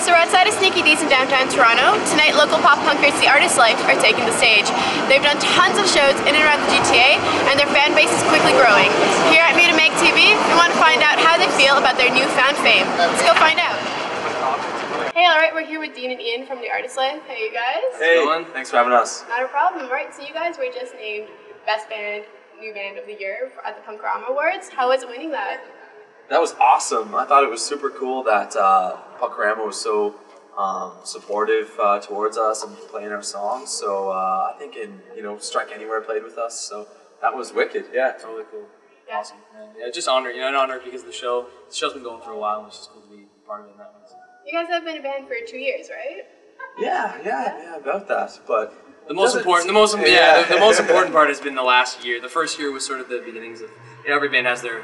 So we're outside of Sneaky Dee's in downtown Toronto. Tonight, local pop punkers The Artist Life are taking the stage. They've done tons of shows in and around the GTA, and their fan base is quickly growing. Here at Me to Make TV, we want to find out how they feel about their newfound fame. Let's go find out. Hey, alright, we're here with Dean and Ian from The Artist Life. Hey, you guys. Hey, thanks for having us. Not a problem. Alright, so you guys were just named Best Band, New Band of the Year at the Punkorama Awards. How was it winning that? That was awesome. I thought it was super cool that Punkorama was so supportive towards us and playing our songs. So I think Strike Anywhere played with us. So that was wicked. Yeah, totally cool. Yeah. Awesome. Yeah, just honored. An honor because of the show. The show's been going for a while, and it's just cool to be part of it in that way. You guys have been a band for 2 years, right? Yeah, about that. But the most important part has been the last year. The first year was sort of the beginnings of. Every band has their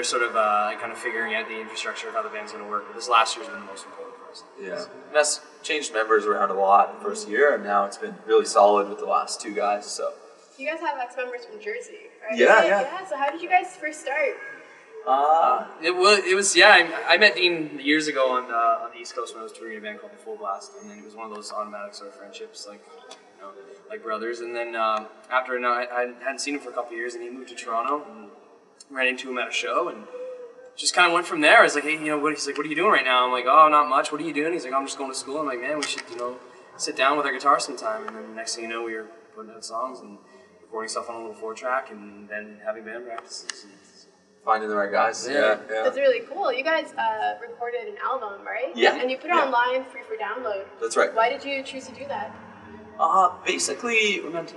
sort of kind of figuring out the infrastructure of how the band's going to work. But this last year's been the most important for us. Yeah, Mess changed members around a lot the first year, and now it's been really solid with the last two guys. So you guys have ex-members from Jersey, right? Yeah. So how did you guys first start? I met Dean years ago on the East Coast when I was touring a band called the Full Blast, and then it was one of those automatic sort of friendships, like brothers. And then after I hadn't seen him for a couple of years, and he moved to Toronto, and ran into him at a show, and just kind of went from there. I was like, hey, he's like, what are you doing right now? I'm like, oh, not much. What are you doing? He's like, I'm just going to school. I'm like, man, we should, sit down with our guitar sometime. And then the next thing you know, we were putting out songs and recording stuff on a little 4-track, and then having band practices. Finding the right guys. Yeah. That's really cool. You guys recorded an album, right? Yeah. And you put it online free for download. That's right. Why did you choose to do that? Basically, the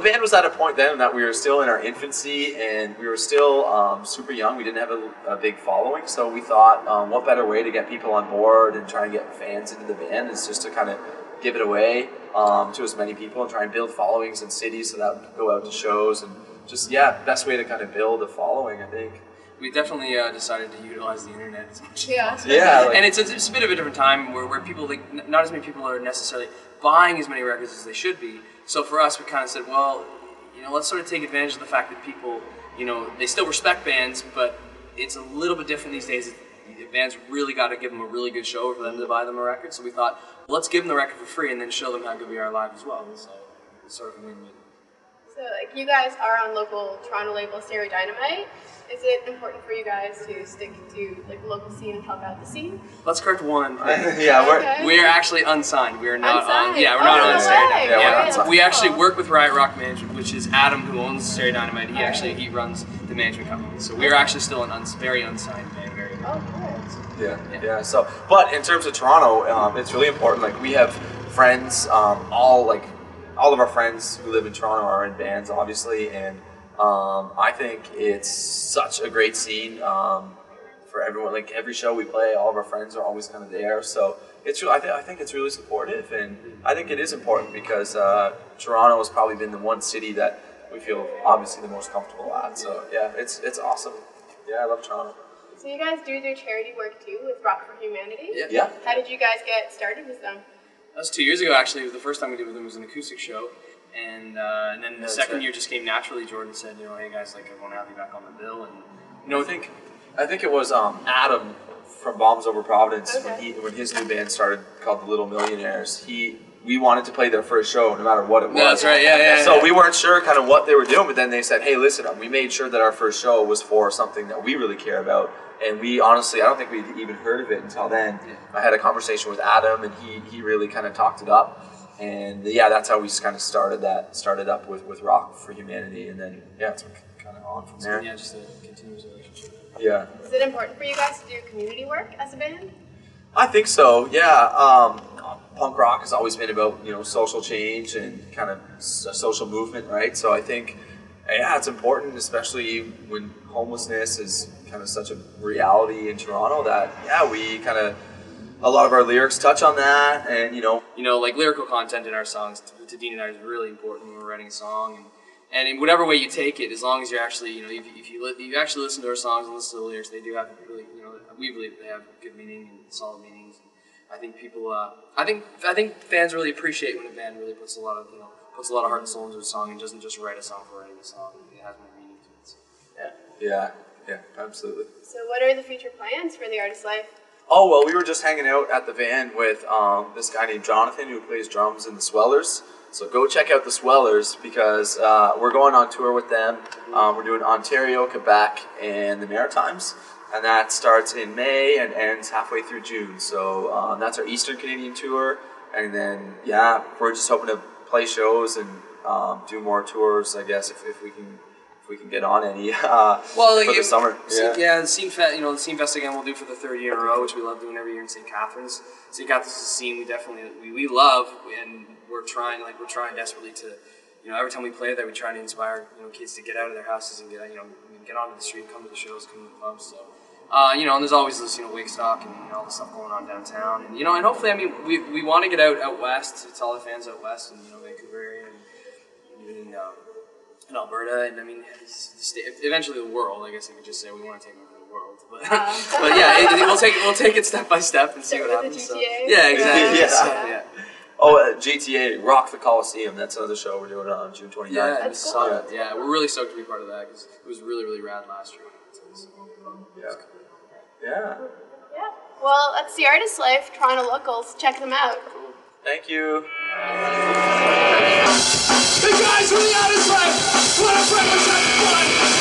band was at a point then that we were still in our infancy, and we were still super young. We didn't have a big following, so we thought, what better way to get people on board and try and get fans into the band is just to kind of give it away to as many people and try and build followings in cities so that we could go out to shows and just, best way to kind of build a following, I think. We definitely decided to utilize the internet as much as possible. Yeah. And it's a bit of a different time where people, not as many people are necessarily buying as many records as they should be. So for us, we kind of said, well, let's sort of take advantage of the fact that people, they still respect bands, but it's a little bit different these days. Bands really got to give them a really good show for them to buy them a record. So we thought, let's give them the record for free and then show them how good we are live as well. So it's sort of a win-win. So, you guys are on local Toronto label Stereo Dynamite. Is it important for you guys to stick to the local scene and help out the scene? Let's correct one. We're actually unsigned. We're not unsigned. on. Yeah, we're not on Stereo Dynamite. We're unsigned. We actually work with Riot Rock Management, which is Adam who owns Stereo Dynamite. He runs the management company. So we are actually still an very unsigned band. Oh, cool. Yeah. So, but in terms of Toronto, it's really important. Like, we have friends, all of our friends who live in Toronto are in bands, obviously, and I think it's such a great scene for everyone. Like, every show we play, all of our friends are always kind of there. So it's I think it's really supportive, and I think it is important because Toronto has probably been the one city that we feel obviously the most comfortable at. So it's awesome. Yeah, I love Toronto. So you guys do charity work too with Rock for Humanity? Yeah. How did you guys get started with them? That was 2 years ago, actually. The first time we did with them was an acoustic show, and then the second year just came naturally. Jordan said, hey guys, I want to have you back on the bill, and I think it was Adam from Bombs Over Providence when his new band started called the Little Millionaires. We wanted to play their first show no matter what it was. Yeah, that's right. Yeah. So we weren't sure kind of what they were doing, but then they said, hey, listen, we made sure that our first show was for something that we really care about. And we honestly, I don't think we'd even heard of it until then. I had a conversation with Adam, and he really kind of talked it up. And that's how we just kind of started up with Rock for Humanity. And then, it's kind of on from there. Yeah, just a continuous relationship. Yeah. Is it important for you guys to do community work as a band? I think so, yeah. Punk rock has always been about, social change and kind of a social movement, right? So I think, it's important, especially when homelessness is kind of such a reality in Toronto that, we kind of, a lot of our lyrics touch on that, and, like lyrical content in our songs to Dean and I is really important when we're writing a song, and in whatever way you take it, as long as you're actually, if you actually listen to our songs and listen to the lyrics, they do have really, we believe they have good meaning and solid meanings. I think people, I think fans really appreciate when a band really puts a lot of heart and soul into a song and doesn't just write a song for writing a song. It has more meaning to it. So. Yeah, absolutely. So what are the future plans for The Artist Life? Oh, well, we were just hanging out at the van with this guy named Jonathan who plays drums in the Swellers. So go check out the Swellers because we're going on tour with them. We're doing Ontario, Quebec, and the Maritimes. And that starts in May and ends halfway through June. So that's our Eastern Canadian tour. And then, yeah, we're just hoping to play shows and do more tours, I guess, if we can get on any for the summer. The Scene Fest, the Scene Fest again we'll do for the third year in a row, which we love doing every year in St. Catharines. St. Catharines is a scene we definitely we love, and we're trying desperately to, every time we play there, we try to inspire kids to get out of their houses and get onto the street, come to the shows, come to the clubs. So. And there's always this, Wigstock and all the stuff going on downtown, and and hopefully, we want to get out west to all the fans out west, and Vancouver area, and even in Alberta, and eventually the world. I guess I could just say we want to take over the world, but yeah, we'll take it step by step and see what happens. So, yeah, exactly. Yeah. Oh, GTA Rock the Coliseum. That's another show we're doing on June 29th. Yeah, that's cool. Yeah, we're really stoked to be part of that because it was really, really rad last year. Yeah. Well, that's The Artist Life, Toronto locals. Check them out. Cool. Thank you. The guys from The Artist Life want to represent fun.